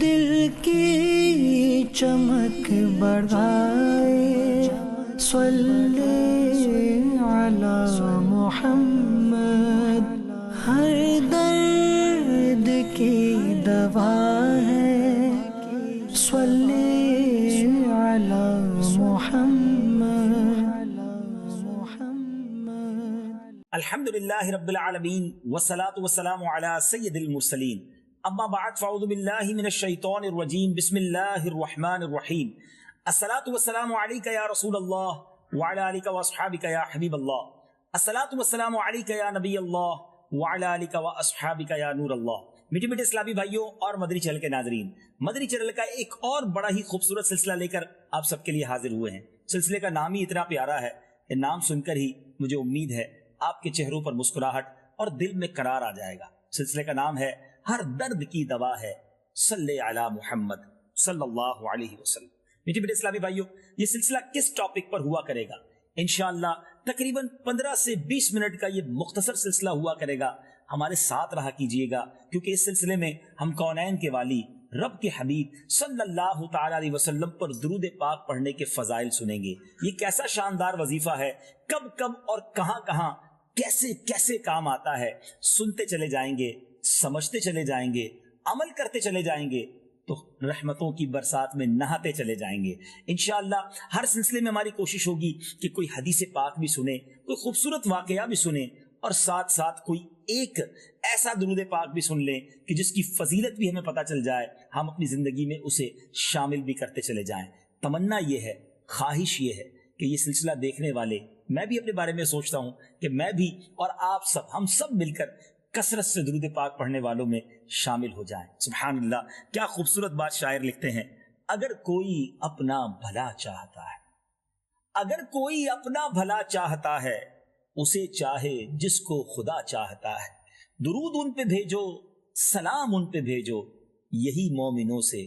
دل کی چمک بڑھائے صلی علی محمد، ہر درد کی دوا ہے صلی علی محمد۔ الحمدللہ رب العالمین والصلاة والسلام علی سید المرسلین، اما بعد فاعوذ باللہ من الشیطان الرجیم، بسم اللہ الرحمن الرحیم۔ الصلاة والسلام علیکہ یا رسول اللہ وعلی آلکہ واصحابکہ یا حبیب اللہ، الصلاة والسلام علیکہ یا نبی اللہ وعلی آلکہ واصحابکہ یا نور اللہ۔ میٹھے میٹھے اسلامی بھائیوں اور مدنی چینل کے ناظرین، مدنی چینل کا ایک اور بڑا ہی خوبصورت سلسلہ لے کر آپ سب کے لیے حاضر ہوئے ہیں۔ سلسلے کا نام ہی اتنا پیارا ہے کہ نام سن کر ہی مجھے امید ہے آپ کے چہروں پر مسکراہٹ اور دل میں قرار آ جائے گا۔ سلسلے کا نام ہے ہر درد کی دوا ہے صلی علی محمد صلی اللہ علیہ وسلم۔ میٹھے میٹھے اسلامی بھائیوں، یہ سلسلہ کس ٹاپک پر ہوا کرے گا؟ انشاءاللہ تقریباً 15 سے 20 منٹ کا یہ مختصر سلسلہ ہوا کرے گا۔ ہمارے ساتھ رہا کیجئے گا، کیونکہ اس سلسلے میں ہم کونین کے والی رب کے حبیب صلی اللہ تعالی علیہ وسلم پر درود پاک پڑھنے کے فضائل سنیں گے۔ یہ کیسا شاندار وظیفہ ہے، کب کب اور کہاں کہاں کیسے کیسے کام آتا ہے، سنتے چلے جائیں گے، سمجھتے چلے جائیں گے، عمل کرتے چلے جائیں گے تو رحمتوں کی برسات میں نہاتے چلے جائیں گے۔ انشاءاللہ ہر سلسلے میں ہماری کوشش ہوگی کہ کوئی حدیث پاک بھی سنیں، کوئی خوبصورت واقعہ بھی سنیں، اور ساتھ ساتھ کوئی ایک ایسا درود پاک بھی سن لیں کہ جس کی فضیلت بھی ہمیں پتہ چل جائے، ہم اپنی زندگی میں اسے شامل بھی کرتے چلے جائیں۔ تمنا یہ ہے، خواہش یہ ہے کہ یہ سلسلہ دیکھنے والے، میں بھی اپنے بارے میں سوچتا ہوں کہ میں بھی اور آپ سب، ہم سب مل کر کثرت سے درود پاک پڑھنے والوں میں شامل ہو جائیں۔ سبحان اللہ، کیا خوبصورت بات شاعر لکھتے ہیں، اگر کوئی اپنا بھلا چاہتا ہے، اگر کوئی اپنا بھلا چاہتا ہے، اسے چاہے جس کو خدا چاہتا ہے، درود ان پہ بھیجو، سلام ان پہ بھیجو، یہی مومنوں سے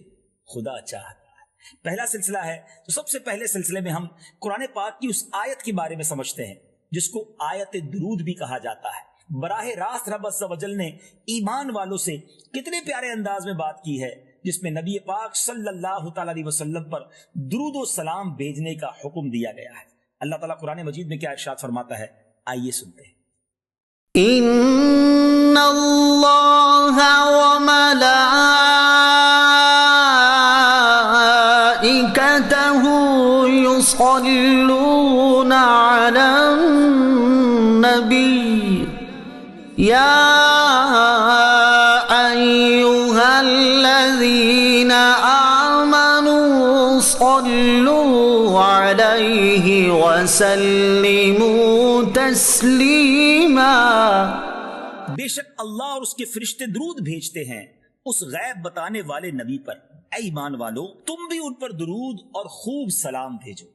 خدا چاہتا ہے۔ پہلا سلسلہ ہے تو سب سے پہلے سلسلے میں ہم قرآن پاک کی اس آیت کے بارے میں سمجھتے ہیں جس کو آیت درود بھی کہا جاتا ہے۔ براہ راست رب عز و جل نے ایمان والوں سے کتنے پیارے انداز میں بات کی ہے، جس میں نبی پاک صلی اللہ تعالی علیہ وسلم پر درود و سلام بھیجنے کا حکم دیا گیا ہے۔ اللہ تعالیٰ قرآن مجید میں کیا ارشاد فرماتا ہے، آئیے سنتے ہیں۔ ان اللہ وملائکتہ یصلون علی النبی یا ایہا الذین آمنوا صلوا علیہ وسلموا تسلیما۔ بے شک اللہ اور اس کے فرشتے درود بھیجتے ہیں اس غیب بتانے والے نبی پر، اے ایمان والو تم بھی ان پر درود اور خوب سلام بھیجو۔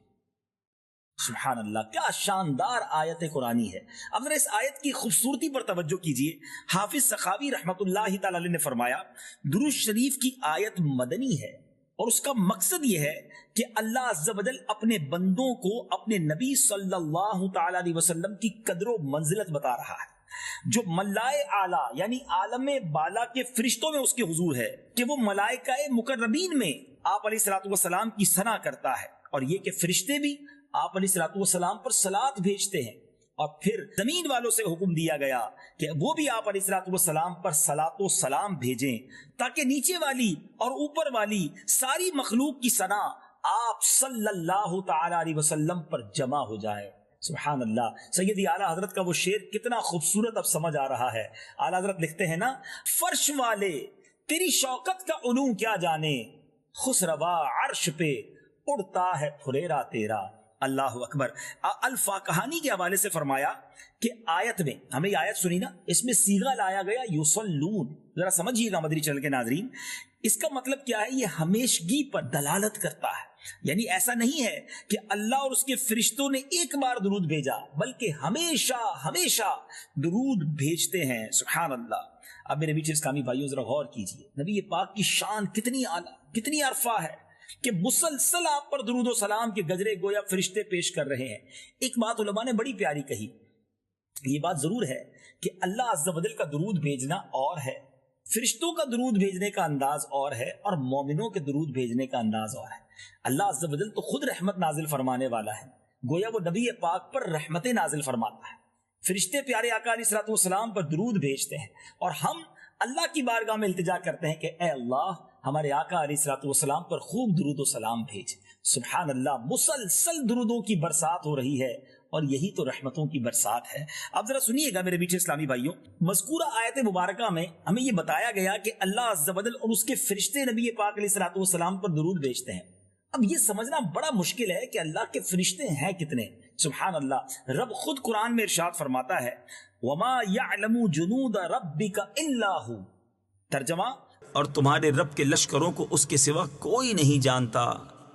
سبحان اللہ، کیا شاندار آیت قرآنی ہے۔ اب ذرا اس آیت کی خوبصورتی پر توجہ کیجئے۔ حافظ سخاوی رحمت اللہ تعالی علیہ نے فرمایا، درود شریف کی آیت مدنی ہے اور اس کا مقصد یہ ہے کہ اللہ عز و جل اپنے بندوں کو اپنے نبی صلی اللہ تعالی علیہ وسلم کی قدر و منزلت بتا رہا ہے، جو ملائے اعلیٰ یعنی عالم بالا کے فرشتوں میں اس کے حضور ہے، کہ وہ ملائکہ مقربین میں آپ علیہ الصلوۃ والسلام کی ثنا کرتا ہے، اور یہ کہ فرشتے بھی آپ علیہ الصلوۃ والسلام پر صلات بھیجتے ہیں، اور پھر زمین والوں سے حکم دیا گیا کہ وہ بھی آپ علیہ الصلوۃ والسلام پر صلات و سلام بھیجیں، تاکہ نیچے والی اور اوپر والی ساری مخلوق کی ثنا آپ صلی اللہ تعالی علیہ وسلم پر جمع ہو جائے۔ سبحان اللہ، سیدی اعلیٰ حضرت کا وہ شعر کتنا خوبصورت اب سمجھ آ رہا ہے۔ اعلیٰ حضرت لکھتے ہیں نا، فرش والے تیری شوکت کا علوم کیا جانے، خسروا عرش پہ اڑتا ہے پھریرا تیرا۔ اللہ اکبر۔ الفاقہانی کے حوالے سے فرمایا کہ آیت میں، ہمیں یہ آیت سنی نا، اس میں صیغہ لایا گیا یصلون، ذرا سمجھیے گا مدنی چینل کے ناظرین، اس کا مطلب کیا ہے؟ یہ ہمیشگی پر دلالت کرتا ہے، یعنی ایسا نہیں ہے کہ اللہ اور اس کے فرشتوں نے ایک بار درود بھیجا، بلکہ ہمیشہ ہمیشہ درود بھیجتے ہیں۔ سبحان اللہ۔ اب میرے بیچ اسلامی بھائیوں ذرا غور کیجئے، نبی پاک کی شان کتنی اعلیٰ، کتنی عرفہ ہے کہ مسلسل آپ پر درود و سلام کے گجرے گویا فرشتے پیش کر رہے ہیں۔ ایک بات علماء نے بڑی پیاری کہی، یہ بات ضرور ہے کہ اللہ عز و جل کا درود بھیجنا اور ہے فرشتوں کا درود بھیجنے کا انداز اور ہے اور مومنوں کے درود بھیجنے کا انداز اور ہے۔ اللہ عز و جل تو خود رحمت نازل فرمانے والا ہے، گویا وہ نبی پاک پر رحمتیں نازل فرماتا ہے۔ فرشتے پیارے آقا علیہ الصلوۃ والسلام پر درود بھیجتے ہیں اور ہم اللہ کی بارگاہ میں التجا کرتے ہیں کہ اے اللہ ہمارے آقا علیہ الصلوۃ والسلام پر خوب درود و سلام بھیج۔ سبحان اللہ، مسلسل درودوں کی برسات ہو رہی ہے اور یہی تو رحمتوں کی برسات ہے۔ اب ذرا سنیے گا میرے میٹھے اسلامی بھائیوں، مذکورہ آیت مبارکہ میں ہمیں یہ بتایا گیا کہ اللہ عز و جل اور اس کے فرشتے نبی پاک علیہ الصلوۃ والسلام پر درود بھیجتے ہیں۔ اب یہ سمجھنا بڑا مشکل ہے کہ اللہ کے فرشتے ہیں کتنے۔ سبحان اللہ، رب خود قرآن میں ارشاد فرماتا ہے وَمَا يَعْلَمُ جُنُودَ رَبِّكَ إِلَّا هُ، ترجمہ، اور تمہارے رب کے لشکروں کو اس کے سوا کوئی نہیں جانتا۔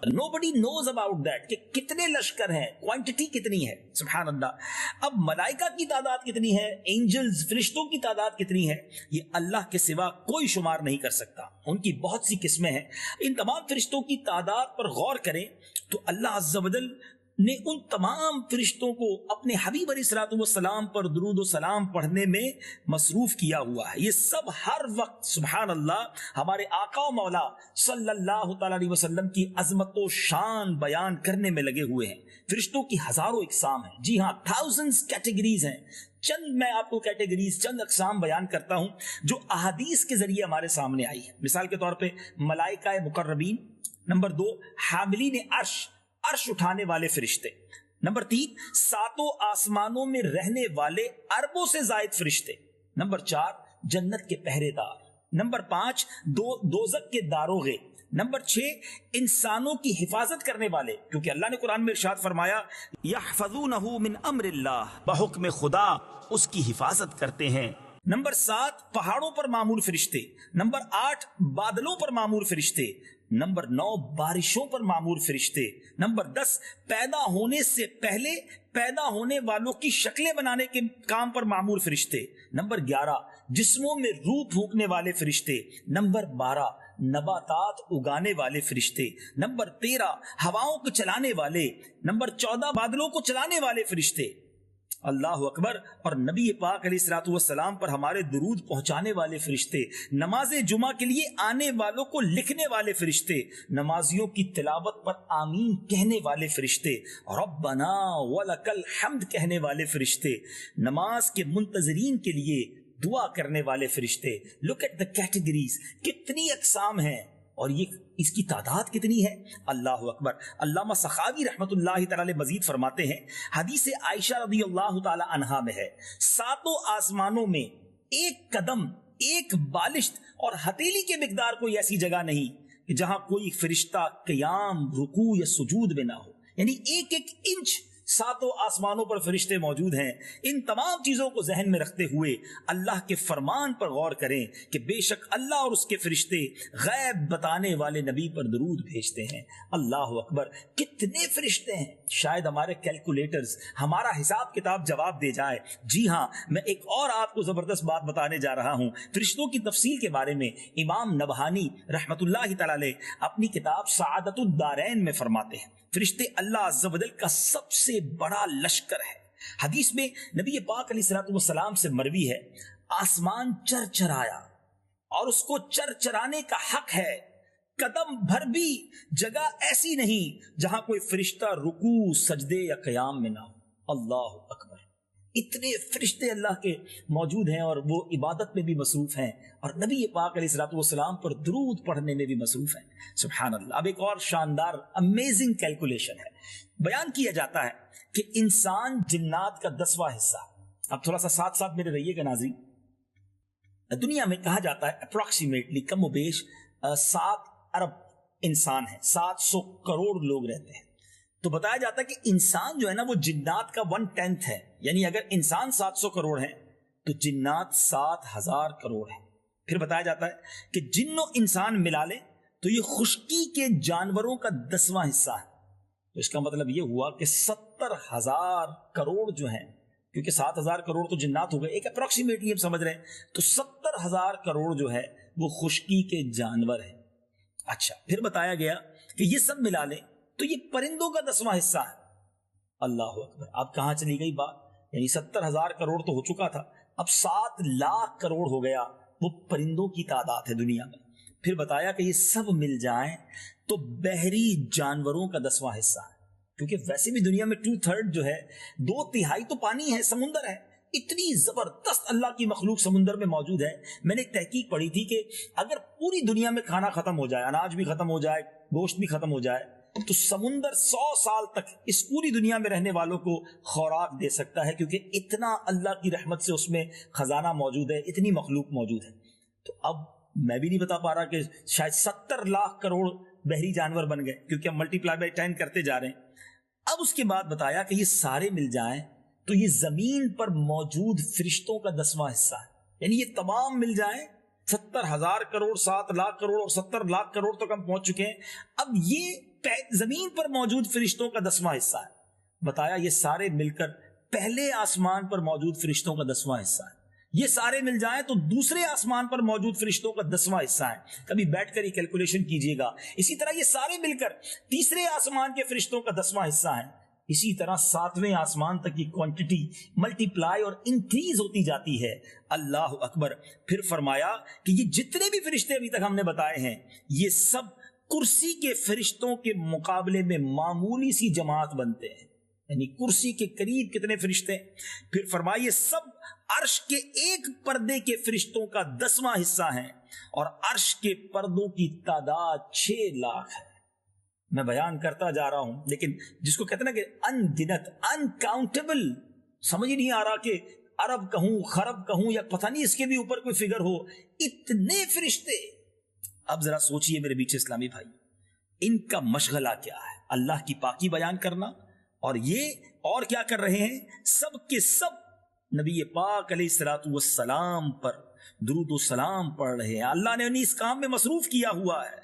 Nobody knows about that، کہ کتنے لشکر ہیں، کوانٹٹی کتنی ہے۔ سبحان اللہ۔ اب ملائکہ کی تعداد کتنی ہے، اینجلز فرشتوں کی تعداد کتنی ہے، یہ اللہ کے سوا کوئی شمار نہیں کر سکتا۔ ان کی بہت سی قسمیں ہیں۔ ان تمام فرشتوں کی تعداد پر غور کریں تو اللہ عز و جل نے ان تمام فرشتوں کو اپنے حبیب علیہ الصلوۃ والسلام پر درود و سلام پڑھنے میں مصروف کیا ہوا ہے۔ یہ سب ہر وقت سبحان اللہ ہمارے آقا و مولا صلی اللہ تعالی علیہ وسلم کی عظمت و شان بیان کرنے میں لگے ہوئے ہیں۔ فرشتوں کی ہزاروں اقسام ہیں، جی ہاں، تھاؤزنڈز کیٹیگریز ہیں۔ چند میں آپ کو کیٹیگریز، چند اقسام بیان کرتا ہوں جو احادیث کے ذریعے ہمارے سامنے آئی ہے۔ مثال کے طور پہ ملائکہ مقربین، نمبر 2 حاملین عرش، عرش اٹھانے والے فرشتے، نمبر 3 ساتوں آسمانوں میں رہنے والے اربوں سے زائد فرشتے، نمبر 4 جنت کے پہرے دار، نمبر 5 دوزخ کے داروغے، نمبر 6 انسانوں کی حفاظت کرنے والے، کیونکہ اللہ نے قرآن میں ارشاد فرمایا یحفظونہ من امر اللہ، بحکم خدا اس کی حفاظت کرتے ہیں۔ نمبر 7 پہاڑوں پر معمور فرشتے، نمبر 8 بادلوں پر معمور فرشتے، نمبر 9 بارشوں پر معمور فرشتے، نمبر 10 پیدا ہونے سے پہلے پیدا ہونے والوں کی شکلیں بنانے کے کام پر معمور فرشتے، نمبر 11 جسموں میں روح پھونکنے والے فرشتے، نمبر 12 نباتات اگانے والے فرشتے، نمبر 13 ہواؤں کو چلانے والے، نمبر 14 بادلوں کو چلانے والے فرشتے۔ اللہ اکبر۔ اور نبی پاک علیہ الصلوۃ والسلام پر ہمارے درود پہنچانے والے فرشتے، نماز جمعہ کے لیے آنے والوں کو لکھنے والے فرشتے، نمازیوں کی تلاوت پر آمین کہنے والے فرشتے، ربنا ولک الحمد کہنے والے فرشتے، نماز کے منتظرین کے لیے دعا کرنے والے فرشتے۔ لک ایٹ دا کیٹیگریز، کتنی اقسام ہیں اور یہ اس کی تعداد کتنی ہے۔ اللہ اکبر۔ علامہ سخاوی رحمت اللہ تعالی مزید فرماتے ہیں، حدیث عائشہ رضی اللہ تعالی عنہا میں ہے، ساتوں آسمانوں میں ایک قدم، ایک بالشت اور ہتھیلی کے مقدار کوئی ایسی جگہ نہیں کہ جہاں کوئی فرشتہ قیام، رکوع یا سجود میں نہ ہو، یعنی ایک ایک انچ ساتوں آسمانوں پر فرشتے موجود ہیں۔ ان تمام چیزوں کو ذہن میں رکھتے ہوئے اللہ کے فرمان پر غور کریں کہ بے شک اللہ اور اس کے فرشتے غیب بتانے والے نبی پر درود بھیجتے ہیں۔ اللہ اکبر۔ کتنے فرشتے ہیں، شاید ہمارے کیلکولیٹرز ہمارا حساب کتاب جواب دے جائے۔ جی ہاں، میں ایک اور آپ کو زبردست بات بتانے جا رہا ہوں فرشتوں کی تفصیل کے بارے میں۔ امام نبہانی رحمت اللہ تعالی علیہ اپنی کتاب سعادت الدارین میں فرماتے ہیں فرشتے اللہ عز و جل کا سب سے بڑا لشکر ہے۔ حدیث میں نبی پاک علیہ الصلوۃ والسلام سے مروی ہے، آسمان چرچرایا اور اس کو چرچرانے کا حق ہے، قدم بھر بھی جگہ ایسی نہیں جہاں کوئی فرشتہ رکوع، سجدے یا قیام میں نہ ہو۔ اللہ اکبر۔ اتنے فرشتے اللہ کے موجود ہیں اور وہ عبادت میں بھی مصروف ہیں اور نبی پاک علیہ الصلوۃ والسلام پر درود پڑھنے میں بھی مصروف ہیں۔ سبحان اللہ۔ اب ایک اور شاندار امیزنگ کیلکولیشن ہے، بیان کیا جاتا ہے کہ انسان جنات کا 10واں حصہ، اب تھوڑا سا ساتھ ساتھ میرے رہیے گا ناظرین، دنیا میں کہا جاتا ہے اپروکسیمیٹلی کم و بیش 7 ارب انسان ہیں، 700 کروڑ لوگ رہتے ہیں۔ تو بتایا جاتا ہے کہ انسان جو ہے نا وہ جنات کا 1/10 ہے، یعنی اگر انسان 700 کروڑ ہیں تو جنات 7000 کروڑ ہیں۔ پھر بتایا جاتا ہے کہ جن و انسان ملا لیں تو یہ خشکی کے جانوروں کا 10واں حصہ ہے۔ تو اس کا مطلب یہ ہوا کہ 70,000 کروڑ جو ہیں، کیونکہ 7000 کروڑ تو جنات ہو گئے، ایک اپروکسیمیٹلی ہم سمجھ رہے ہیں، تو 70,000 کروڑ جو ہے وہ خشکی کے جانور ہیں۔ اچھا، پھر بتایا گیا کہ یہ سب ملا لیں تو یہ پرندوں کا 10واں حصہ ہے۔ اللہ اکبر۔ اب کہاں چلی گئی بات، یعنی 70,000 کروڑ تو ہو چکا تھا، اب 7 لاکھ کروڑ ہو گیا وہ پرندوں کی تعداد ہے دنیا میں. پھر بتایا کہ یہ سب مل جائیں تو بحری جانوروں کا 10واں حصہ ہے، کیونکہ ویسے بھی دنیا میں 2/3 جو ہے، 2/3 تو پانی ہے، سمندر ہے. اتنی زبردست اللہ کی مخلوق سمندر میں موجود ہے. میں نے ایک تحقیق پڑھی تھی کہ اگر پوری دنیا میں کھانا ختم ہو جائے، اناج بھی ختم ہو جائے، گوشت بھی ختم ہو جائے، تو سمندر 100 سال تک اس پوری دنیا میں رہنے والوں کو خوراک دے سکتا ہے، کیونکہ اتنا اللہ کی رحمت سے اس میں خزانہ موجود ہے، اتنی مخلوق موجود ہے. تو اب میں بھی نہیں بتا پا رہا کہ شاید 70 لاکھ کروڑ بحری جانور بن گئے، کیونکہ ہم ملٹی پلائی بائی 10 کرتے جا رہے ہیں. اب اس کے بعد بتایا کہ یہ سارے مل جائیں تو یہ زمین پر موجود فرشتوں کا 10واں حصہ ہے. یعنی یہ تمام مل جائیں، 70,000 کروڑ، 7 لاکھ کروڑ اور 70 لاکھ کروڑ تک ہم پہنچ چکے ہیں. اب یہ زمین پر موجود فرشتوں کا 10واں حصہ ہے. بتایا یہ سارے مل کر پہلے آسمان پر موجود فرشتوں کا 10واں حصہ ہے. یہ سارے مل جائیں تو دوسرے آسمان پر موجود فرشتوں کا 10واں حصہ ہے. کبھی بیٹھ کر یہ کیلکولیشن کیجئے گا. اسی طرح یہ سارے مل کر تیسرے آسمان کے فرشتوں کا 10واں حصہ ہے. اسی طرح 7ویں آسمان تک کی کوانٹٹی ملٹی پلائی اور انکریز ہوتی جاتی ہے. اللہ اکبر. پھر فرمایا کہ یہ جتنے بھی فرشتے ابھی تک ہم نے بتائے ہیں، یہ سب کرسی کے فرشتوں کے مقابلے میں معمولی سی جماعت بنتے ہیں. یعنی کرسی کے قریب کتنے فرشتے. پھر فرمائیے سب عرش کے ایک پردے کے فرشتوں کا 10واں حصہ ہیں، اور عرش کے پردوں کی تعداد 6 لاکھ ہے. میں بیان کرتا جا رہا ہوں، لیکن جس کو کہتے ہیں نا کہ انگنت، انکاؤنٹیبل، سمجھ ہی نہیں آ رہا کہ عرب کہوں، خرب کہوں، یا پتہ نہیں اس کے بھی اوپر کوئی فگر ہو. اتنے فرشتے. اب ذرا سوچئے میرے بیچ اسلامی بھائی، ان کا مشغلہ کیا ہے؟ اللہ کی پاکی بیان کرنا. اور یہ اور کیا کر رہے ہیں؟ سب کے سب نبی پاک علیہ الصلوۃ والسلام پر درود و سلام پڑھ رہے ہیں. اللہ نے انہیں اس کام میں مصروف کیا ہوا ہے.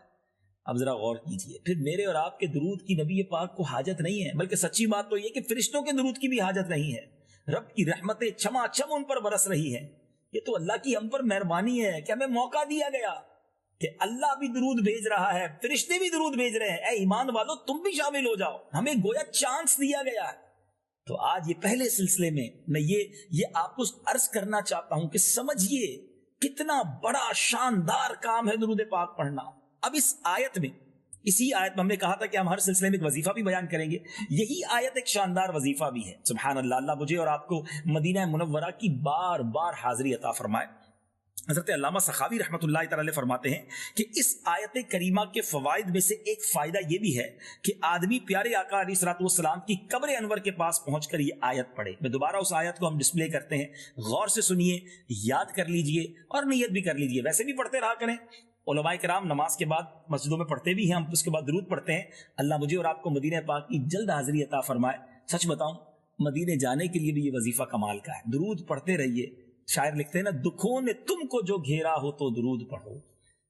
اب ذرا غور کیجئے، پھر میرے اور آپ کے درود کی نبی پاک کو حاجت نہیں ہے، بلکہ سچی بات تو یہ کہ فرشتوں کے درود کی بھی حاجت نہیں ہے. رب کی رحمتیں چھما چھم ان پر برس رہی ہیں. یہ تو اللہ کی ہم پر مہربانی ہے کہ ہمیں موقع دیا گیا کہ اللہ بھی درود بھیج رہا ہے، فرشتے بھی درود بھیج رہے ہیں. اے ایمان والو، تم بھی شامل ہو جاؤ. ہمیں گویا چانس دیا گیا ہے. تو آج یہ پہلے سلسلے میں میں یہ آپ کو عرض کرنا چاہتا ہوں کہ سمجھیے کتنا بڑا شاندار کام ہے درود پاک پڑھنا. اب اس آیت میں، اسی آیت میں ہم نے کہا تھا کہ ہم ہر سلسلے میں ایک وظیفہ بھی بیان کریں گے. یہی آیت ایک شاندار وظیفہ بھی ہے. سبحان اللہ. اللہ مجھے اور آپ کو مدینہ منورہ کی بار بار حاضری عطا فرمائے. حضرت علامہ سخاوی رحمۃ اللہ تعالی فرماتے ہیں کہ اس آیت کریمہ کے فوائد میں سے ایک فائدہ یہ بھی ہے کہ آدمی پیارے آقا علیہ الصلوۃ والسلام کی قبر انور کے پاس پہنچ کر یہ آیت پڑھے. میں دوبارہ اس آیت کو ہم ڈسپلے کرتے ہیں، غور سے سنیے، یاد کر لیجئے اور نیت بھی کر لیجئے. ویسے بھی پڑھتے رہا کریں. علماء کرام نماز کے بعد مسجدوں میں پڑھتے بھی ہیں، ہم اس کے بعد درود پڑھتے ہیں. اللہ مجھے اور آپ کو مدینہ پاک کی جلد حاضری عطا فرمائے. سچ بتاؤں، مدینے جانے کے لیے بھی یہ وظیفہ کمال کا ہے. درود پڑھتے رہیے. شاعر لکھتے ہیں نا، دکھوں نے تم کو جو گھیرا ہو تو درود پڑھو،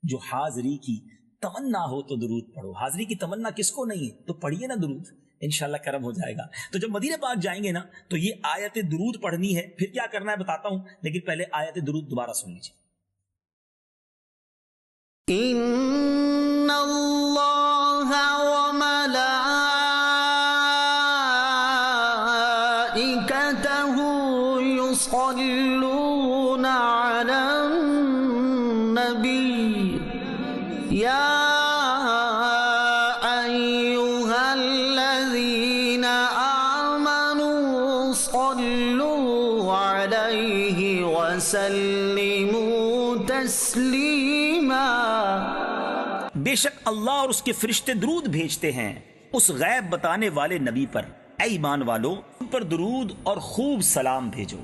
جو حاضری کی تمنا ہو تو درود پڑھو. حاضری کی تمنا کس کو نہیں ہے؟ تو پڑھیے نا درود، انشاءاللہ کرم ہو جائے گا. تو جب مدینہ پاک جائیں گے نا تو یہ آیت درود پڑھنی ہے. پھر کیا کرنا ہے بتاتا ہوں، لیکن پہلے آیت درود دوبارہ سن لیجیے. ان اللہ وملائکتہ یصلون علی النبی یا ایہا الذین آمنوا صلوا علیہ وسلموا تسلیما. بے شک اللہ اور اس کے فرشتے درود بھیجتے ہیں اس غیب بتانے والے نبی پر. اے ایمان والو، ان پر درود اور خوب سلام بھیجو.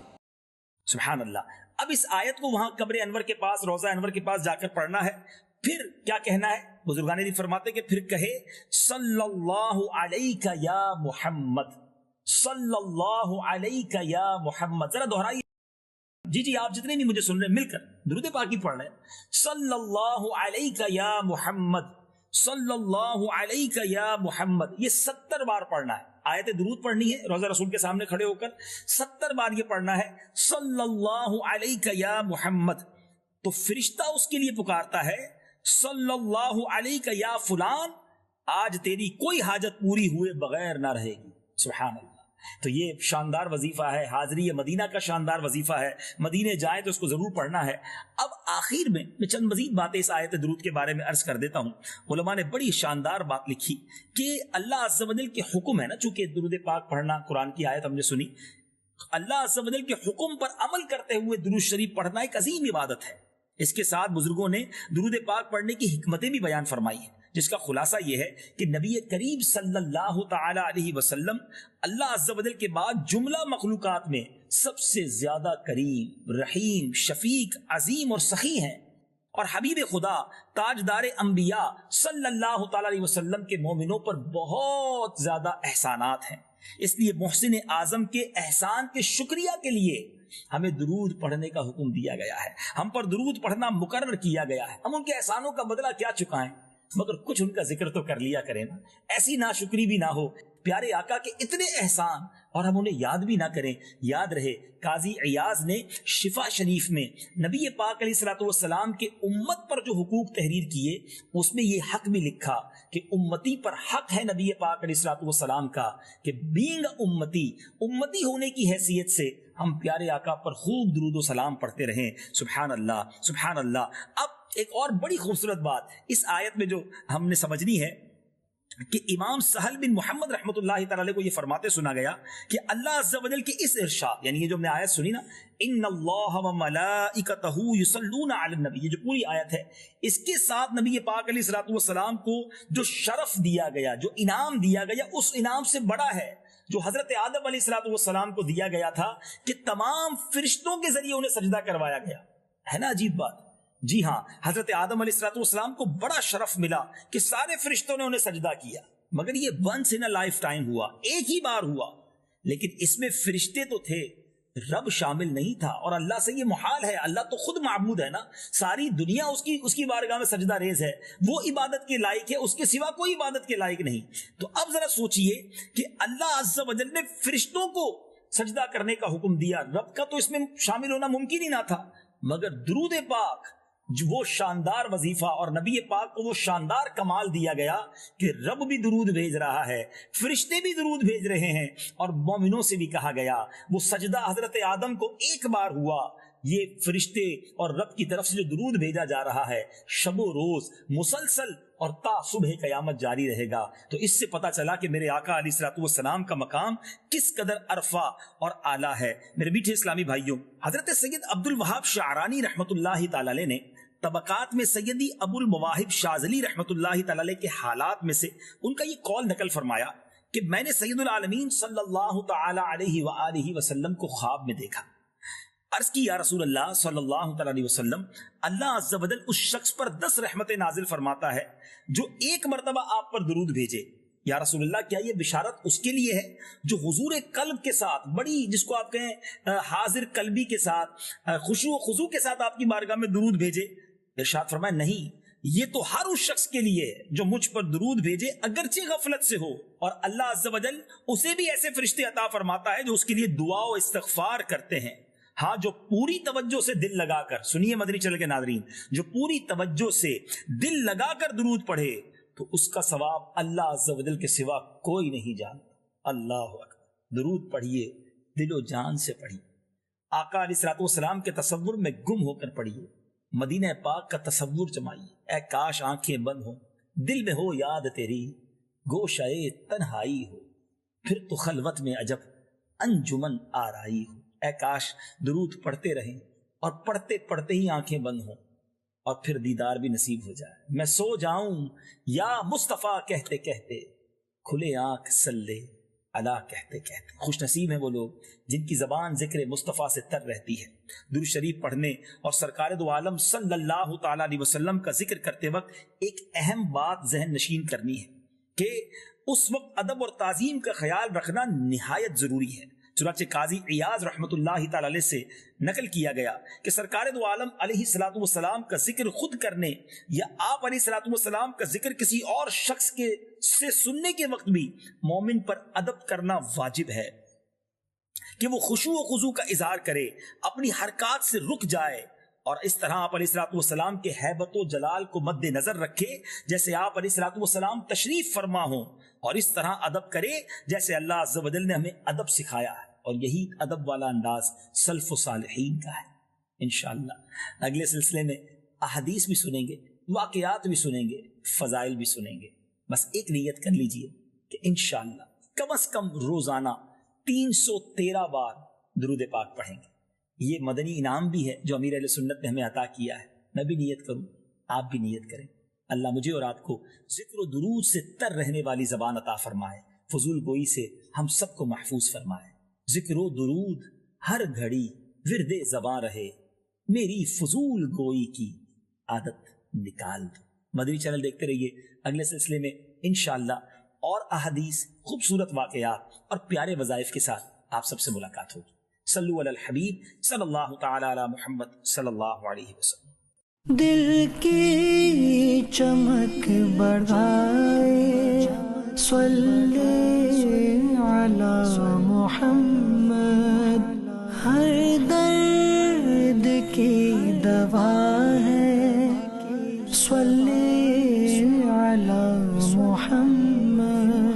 سبحان اللہ. اب اس آیت کو وہاں قبر انور کے پاس، روضہ انور کے پاس جا کر پڑھنا ہے. پھر کیا کہنا ہے؟ بزرگان دین فرماتے کہ پھر کہے صلی اللہ علیہ یا محمد، صلی اللہ علیہ یا محمد. ذرا دہرائیے. جی آپ جتنے بھی مجھے سن رہے ہیں مل کر درود پاک ہی پڑھ رہے ہیں. صلی اللہ علیہ یا محمد، صلی اللہ علیہ یا محمد. یہ 70 بار پڑھنا ہے. آیت درود پڑھنی ہے، روضہ رسول کے سامنے کھڑے ہو کر 70 بار یہ پڑھنا ہے صلی اللہ علیہ یا محمد. تو فرشتہ اس کے لیے پکارتا ہے صلی اللہ علیہ یا فلان، آج تیری کوئی حاجت پوری ہوئے بغیر نہ رہے گی. سبحان اللہ. تو یہ شاندار وظیفہ ہے، حاضری مدینہ کا شاندار وظیفہ ہے، مدینے جائیں تو اس کو ضرور پڑھنا ہے۔ اب آخر میں چند مزید باتیں اس آیت درود کے بارے میں عرض کر دیتا ہوں۔ علماء نے بڑی شاندار بات لکھی کہ اللہ عز و جل کے حکم ہے نا، چونکہ درود پاک پڑھنا قرآن کی آیت ہم نے سنی، اللہ عز و جل کے حکم پر عمل کرتے ہوئے درود شریف پڑھنا ایک عظیم عبادت ہے۔ اس کے ساتھ بزرگوں نے درود پاک پڑھنے کی حکمتیں بھی بیان فرمائی ہیں، جس کا خلاصہ یہ ہے کہ نبی کریم صلی اللہ تعالی علیہ وسلم اللہ عز و جل کے بعد جملہ مخلوقات میں سب سے زیادہ کریم، رحیم، شفیق، عظیم اور سخی ہیں، اور حبیب خدا تاجدار انبیاء صلی اللہ تعالی علیہ وسلم کے مومنوں پر بہت زیادہ احسانات ہیں۔ اس لیے محسن اعظم کے احسان کے شکریہ کے لیے ہمیں درود پڑھنے کا حکم دیا گیا ہے، ہم پر درود پڑھنا مقرر کیا گیا ہے۔ ہم ان کے احسانوں کا بدلہ کیا چکائیں، مگر کچھ ان کا ذکر تو کر لیا کریں نا، ایسی ناشکری بھی نہ ہو۔ پیارے آقا کے اتنے احسان اور ہم انہیں یاد بھی نہ کریں۔ یاد رہے قاضی عیاض نے شفا شریف میں نبی پاک علیہ الصلوۃ والسلام کے امت پر جو حقوق تحریر کیے، اس میں یہ حق بھی لکھا کہ امتی پر حق ہے نبی پاک علیہ الصلوۃ والسلام کا کہ بینگ امتی ہونے کی حیثیت سے ہم پیارے آقا پر خوب درود و سلام پڑھتے رہیں۔ سبحان اللہ، سبحان اللہ۔ اب ایک اور بڑی خوبصورت بات اس آیت میں جو ہم نے سمجھنی ہے کہ امام سہل بن محمد رحمۃ اللہ تعالی کو یہ فرماتے سنا گیا کہ اللہ عز و جل کی اس ارشاد، یعنی یہ جو ہم نے آیت سنی نا، ان اللہ و ملائکتہ یصلون علی النبی، یہ جو پوری آیت ہے، اس کے ساتھ نبی پاک علیہ الصلوۃ والسلام کو جو شرف دیا گیا، جو انعام دیا گیا، اس انعام سے بڑا ہے جو حضرت آدم علیہ الصلوۃ والسلام کو دیا گیا تھا کہ تمام فرشتوں کے ذریعے انہیں سجدہ کروایا گیا۔ ہے نا عجیب بات؟ جی ہاں، حضرت آدم علیہ الصلوۃ والسلام کو بڑا شرف ملا کہ سارے فرشتوں نے انہیں سجدہ کیا، مگر یہ once in a lifetime ہوا، ایک ہی بار ہوا، لیکن اس میں فرشتے تو تھے، رب شامل نہیں تھا، اور اللہ سے یہ محال ہے، اللہ تو خود معبود ہے نا، ساری دنیا اس کی بارگاہ میں سجدہ ریز ہے، وہ عبادت کے لائق ہے، اس کے سوا کوئی عبادت کے لائق نہیں۔ تو اب ذرا سوچئے کہ اللہ عز و جل نے فرشتوں کو سجدہ کرنے کا حکم دیا، رب کا تو اس میں شامل ہونا ممکن ہی نہ تھا، مگر درود پاک وہ شاندار وظیفہ اور نبی پاک کو وہ شاندار کمال دیا گیا کہ رب بھی درود بھیج رہا ہے، فرشتے بھی درود بھیج رہے ہیں، اور مومنوں سے بھی کہا گیا وہ سجدہ حضرت آدم کو ایک بار ہوا، یہ فرشتے اور رب کی طرف سے جو درود بھیجا جا رہا ہے شب و روز مسلسل اور تا صبح قیامت جاری رہے گا۔ تو اس سے پتا چلا کہ میرے آقا علیہ الصلوۃ والسلام کا مقام کس قدر عرفہ اور اعلیٰ ہے۔ میرے میٹھے اسلامی بھائیوں، حضرت سید عبد الوہاب شعرانی رحمۃ اللہ تعالی علیہ نے طبقات میں سیدی ابو المواہب شاذلی رحمۃ اللہ تعالی علیہ کے حالات میں سے ان کا یہ قول نقل فرمایا کہ میں نے سید العالمین صلی اللہ تعالی علیہ وآلہ وسلم کو خواب میں دیکھا، عرض کی یا رسول اللہ صلی اللہ تعالی علیہ وسلم، اللہ عز و جل اس شخص پر 10 رحمتیں نازل فرماتا ہے جو ایک مرتبہ آپ پر درود بھیجے۔ یا رسول اللہ، کیا یہ بشارت اس کے لیے ہے جو حضور قلب کے ساتھ، بڑی جس کو آپ کہیں حاضر قلبی کے ساتھ، خشوع و خضوع کے ساتھ آپ کی بارگاہ میں درود بھیجے؟ ارشاد فرمایا نہیں، یہ تو ہر اس شخص کے لیے ہے جو مجھ پر درود بھیجے اگرچہ غفلت سے ہو، اور اللہ عز و جل اسے بھی ایسے فرشتے عطا فرماتا ہے جو اس کے لیے دعا و استغفار کرتے ہیں۔ ہاں، جو پوری توجہ سے دل لگا کر، سنیے مدنی چینل کے ناظرین، جو پوری توجہ سے دل لگا کر درود پڑھے تو اس کا ثواب اللہ عز و جل کے سوا کوئی نہیں جانتا۔ اللہ اکبر، درود پڑھیے، دل و جان سے پڑھیے، آقا علیہ الصلوۃ والسلام کے تصور میں گم ہو کر پڑھیے، مدینہ پاک کا تصور جمائیے، اے کاش آنکھیں بند ہوں، دل میں ہو یاد تیری، گوشائے تنہائی ہو، پھر تو خلوت میں عجب انجمن آرائی ہو۔ اے کاش درود پڑھتے رہیں اور پڑھتے پڑھتے ہی آنکھیں بند ہوں اور پھر دیدار بھی نصیب ہو جائے، میں سو جاؤں یا مصطفیٰ کہتے کہتے، کھلے آنکھ صلی علی کہتے کہتے۔ خوش نصیب ہیں وہ لوگ جن کی زبان ذکر مصطفیٰ سے تر رہتی ہے۔ درود شریف پڑھنے اور سرکار دو عالم صلی اللہ تعالی علیہ وسلم کا ذکر کرتے وقت ایک اہم بات ذہن نشین کرنی ہے کہ اس وقت ادب اور تعظیم کا خیال رکھنا نہایت ضروری ہے۔ چنانچہ قاضی عیاض رحمۃ اللہ تعالی علیہ سے نقل کیا گیا کہ سرکار دو عالم علیہ الصلوۃ والسلام کا ذکر خود کرنے یا آپ علیہ الصلوۃ والسلام کا ذکر کسی اور شخص کے سے سننے کے وقت بھی مومن پر ادب کرنا واجب ہے کہ وہ خشوع و خضوع کا اظہار کرے، اپنی حرکات سے رک جائے اور اس طرح آپ علیہ الصلوۃ والسلام کے ہیبت و جلال کو مد نظر رکھے جیسے آپ علیہ الصلوۃ والسلام تشریف فرما ہوں، اور اس طرح ادب کرے جیسے اللہ عز و جل نے ہمیں ادب سکھایا ہے، اور یہی ادب والا انداز سلف و صالحین کا ہے۔ انشاءاللہ اگلے سلسلے میں احادیث بھی سنیں گے، واقعات بھی سنیں گے، فضائل بھی سنیں گے۔ بس ایک نیت کر لیجئے کہ انشاءاللہ کم از کم روزانہ 313 بار درود پاک پڑھیں گے۔ یہ مدنی انعام بھی ہے جو امیر اہل سنت نے ہمیں عطا کیا ہے۔ میں بھی نیت کروں، آپ بھی نیت کریں۔ اللہ مجھے اور آپ کو ذکر و درود سے تر رہنے والی زبان عطا فرمائے، فضول گوئی سے ہم سب کو محفوظ فرمائے۔ ذکر و درود ہر گھڑی ورد زبان رہے، میری فضول گوئی کی عادت نکال دو۔ مدنی چینل دیکھتے رہیے، اگلے سلسلے میں انشاءاللہ اور احادیث، خوبصورت واقعات اور پیارے وظائف کے ساتھ آپ سب سے ملاقات ہوگی۔ صلو علی الحبیب صلی اللہ تعالی علی محمد صلی اللہ علیہ وسلم۔ دل کی چمک بڑھائے، صلی علی محمد، ہر درد کی دوا ہے، صلی علی محمد۔